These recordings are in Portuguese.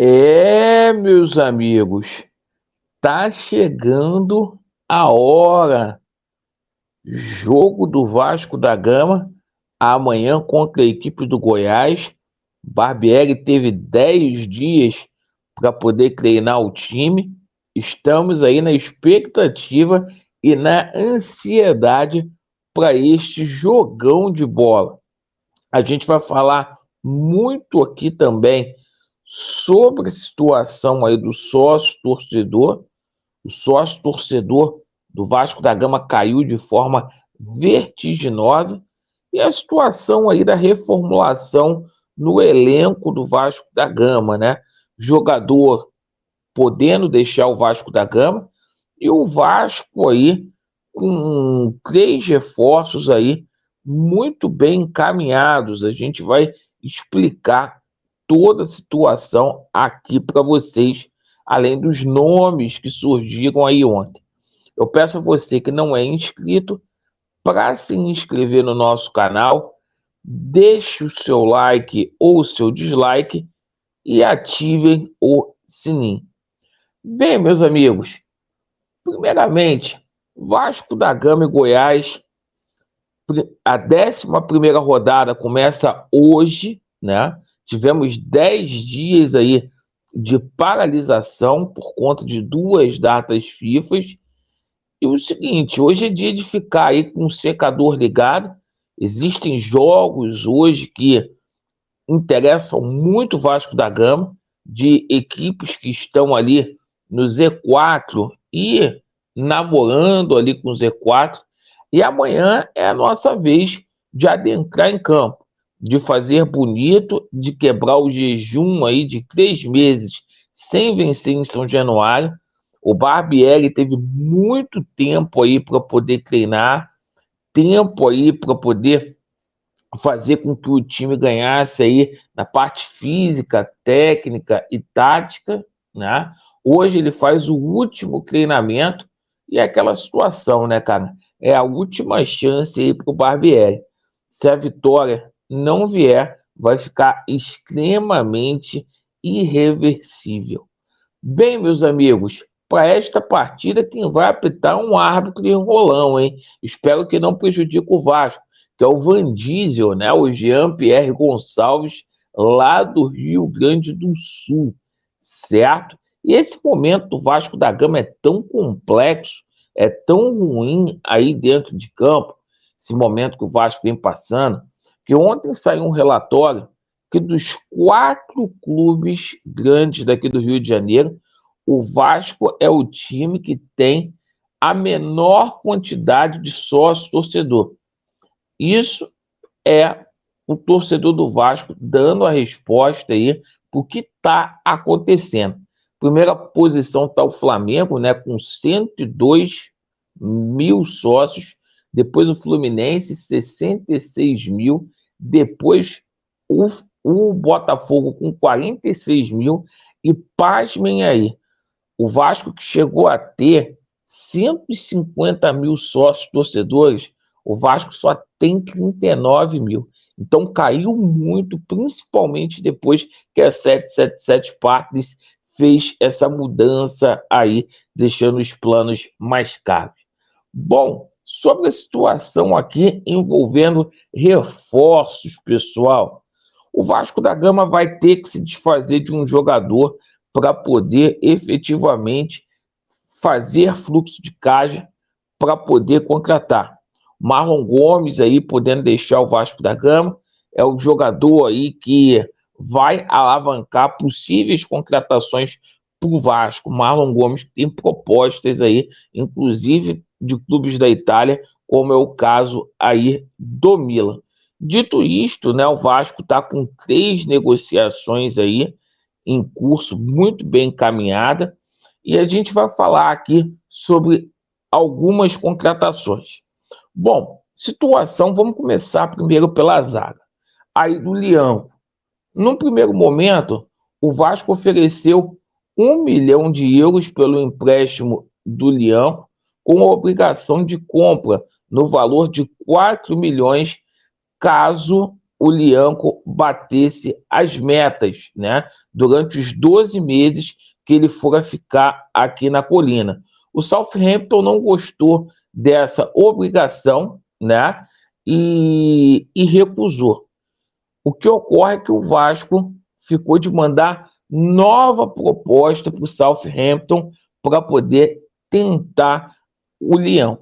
Meus amigos, tá chegando a hora. Jogo do Vasco da Gama, amanhã contra a equipe do Goiás. Barbieri teve 10 dias para poder treinar o time. Estamos aí na expectativa e na ansiedade para este jogão de bola. A gente vai falar muito aqui também sobre a situação aí do sócio-torcedor. O sócio-torcedor do Vasco da Gama caiu de forma vertiginosa e a situação aí da reformulação no elenco do Vasco da Gama, né? Jogador podendo deixar o Vasco da Gama e o Vasco aí com 3 reforços aí muito bem encaminhados. A gente vai explicar toda a situação aqui para vocês, além dos nomes que surgiram aí ontem. Eu peço a você que não é inscrito para se inscrever no nosso canal, deixe o seu like ou o seu dislike e ativem o sininho. Bem, meus amigos, primeiramente, Vasco da Gama e Goiás, a 11ª rodada começa hoje, né? Tivemos 10 dias aí de paralisação por conta de 2 datas FIFA. E o seguinte, hoje é dia de ficar aí com o secador ligado. Existem jogos hoje que interessam muito o Vasco da Gama, de equipes que estão ali no Z4 e namorando ali com o Z4. E amanhã é a nossa vez de adentrar em campo, de fazer bonito, de quebrar o jejum aí de 3 meses sem vencer em São Januário. O Barbieri teve muito tempo aí para poder treinar, tempo aí para poder fazer com que o time ganhasse aí na parte física, técnica e tática, né? Hoje ele faz o último treinamento e é aquela situação, né, cara? É a última chance aí para o Barbieri. Se a vitória não vier, vai ficar extremamente irreversível. Bem, meus amigos, para esta partida, quem vai apitar é um árbitro enrolão, hein? Espero que não prejudique o Vasco, que é o Van Diesel, né? O Jean-Pierre Gonçalves, lá do Rio Grande do Sul, certo? E esse momento do Vasco da Gama é tão complexo, é tão ruim aí dentro de campo, esse momento que o Vasco vem passando, que ontem saiu um relatório que dos 4 clubes grandes daqui do Rio de Janeiro, o Vasco é o time que tem a menor quantidade de sócio-torcedor. Isso é o torcedor do Vasco dando a resposta aí para o que está acontecendo. Primeira posição está o Flamengo, né, com 102 mil sócios. Depois o Fluminense, 66 mil. Depois o Botafogo com 46 mil. E pasmem aí, o Vasco que chegou a ter 150 mil sócios torcedores, o Vasco só tem 39 mil. Então caiu muito, principalmente depois que a 777 Partners fez essa mudança aí, deixando os planos mais caros. Bom, sobre a situação aqui envolvendo reforços, pessoal, o Vasco da Gama vai ter que se desfazer de um jogador para poder efetivamente fazer fluxo de caixa para poder contratar. Marlon Gomes aí podendo deixar o Vasco da Gama, é o jogador aí que vai alavancar possíveis contratações para o Vasco. Marlon Gomes tem propostas aí, inclusive de clubes da Itália, como é o caso aí do Milan. Dito isto, né, o Vasco está com 3 negociações aí em curso, muito bem encaminhada, e a gente vai falar aqui sobre algumas contratações. Bom, situação, vamos começar primeiro pela zaga. Aí do Leão. Num primeiro momento, o Vasco ofereceu 1 milhão de euros pelo empréstimo do Leão, com a obrigação de compra no valor de 4 milhões, caso o Lianco batesse as metas, né, durante os 12 meses que ele fora ficar aqui na Colina. O Southampton não gostou dessa obrigação, né, e recusou. O que ocorre é que o Vasco ficou de mandar nova proposta para o Southampton para poder tentar o Leão.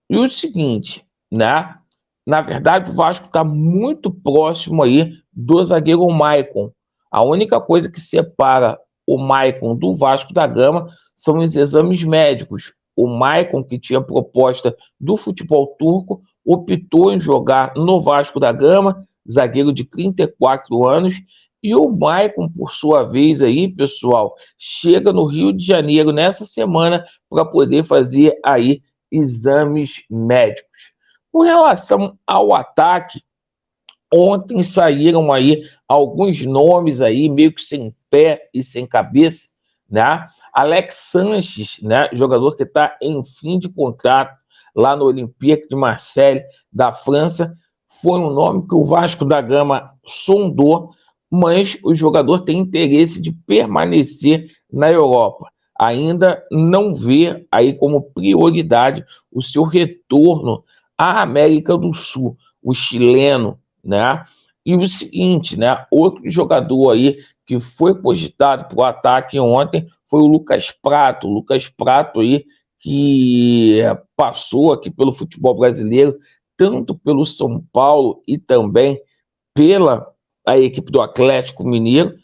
E o seguinte, né? Na verdade, o Vasco está muito próximo aí do zagueiro Maicon. A única coisa que separa o Maicon do Vasco da Gama são os exames médicos. O Maicon, que tinha proposta do futebol turco, optou em jogar no Vasco da Gama, zagueiro de 34 anos, e o Maicon, por sua vez aí, pessoal, chega no Rio de Janeiro nessa semana para poder fazer aí exames médicos. Com relação ao ataque, ontem saíram aí alguns nomes aí, meio que sem pé e sem cabeça, né? Alex Sanches, né? Jogador que está em fim de contrato lá no Olympique de Marseille, da França, foi um nome que o Vasco da Gama sondou, mas o jogador tem interesse de permanecer na Europa. Ainda não vê aí como prioridade o seu retorno à América do Sul, o chileno, né? E o seguinte, né? Outro jogador aí que foi cogitado para o ataque ontem foi o Lucas Prato. O Lucas Prato aí que passou aqui pelo futebol brasileiro, tanto pelo São Paulo e também pela a equipe do Atlético Mineiro.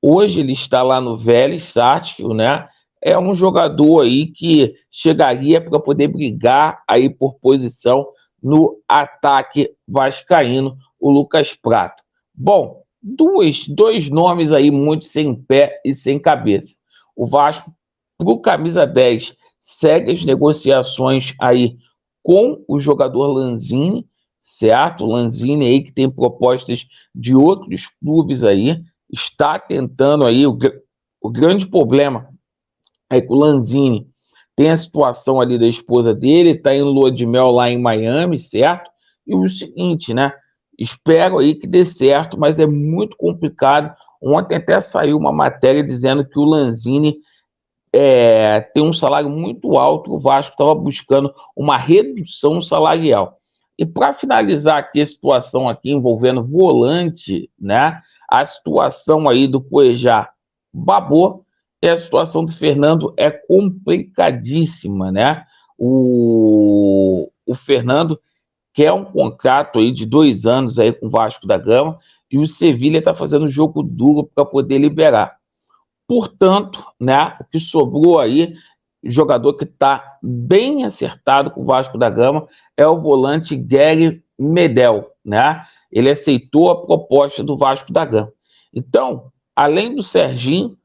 Hoje ele está lá no Vélez Sarsfield, né? É um jogador aí que chegaria para poder brigar aí por posição no ataque vascaíno, o Lucas Prato. Bom, dois nomes aí muito sem pé e sem cabeça. O Vasco, para o camisa 10, segue as negociações aí com o jogador Lanzini, certo? Lanzini aí que tem propostas de outros clubes aí, está tentando aí, o grande problema é que o Lanzini tem a situação ali da esposa dele, está em lua de mel lá em Miami, certo? E o seguinte, né? Espero aí que dê certo, mas é muito complicado. Ontem até saiu uma matéria dizendo que o Lanzini tem um salário muito alto, o Vasco estava buscando uma redução salarial. E para finalizar aqui a situação aqui envolvendo volante, né? A situação aí do Cuejá babou, e a situação do Fernando é complicadíssima, né? O Fernando quer um contrato aí de 2 anos aí com o Vasco da Gama, e o Sevilha está fazendo jogo duro para poder liberar. Portanto, né, o que sobrou aí, jogador que está bem acertado com o Vasco da Gama, é o volante Gary Medel, né? Ele aceitou a proposta do Vasco da Gama. Então, além do Serginho,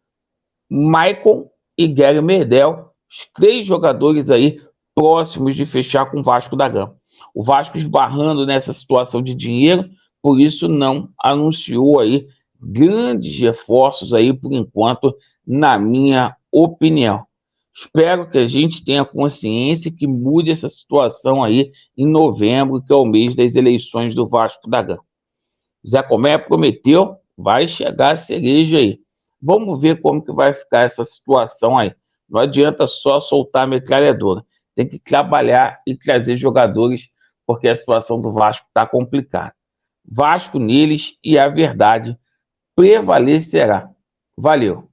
Maicon e Gary Medel, os 3 jogadores aí próximos de fechar com o Vasco da Gama. O Vasco esbarrando nessa situação de dinheiro, por isso não anunciou aí grandes reforços aí por enquanto, na minha opinião. Espero que a gente tenha consciência que mude essa situação aí em novembro, que é o mês das eleições do Vasco da Gama. Zé Comé prometeu, vai chegar a cereja aí. Vamos ver como que vai ficar essa situação aí. Não adianta só soltar a metralhadora. Tem que trabalhar e trazer jogadores, porque a situação do Vasco está complicada. Vasco neles e a verdade prevalecerá. Valeu!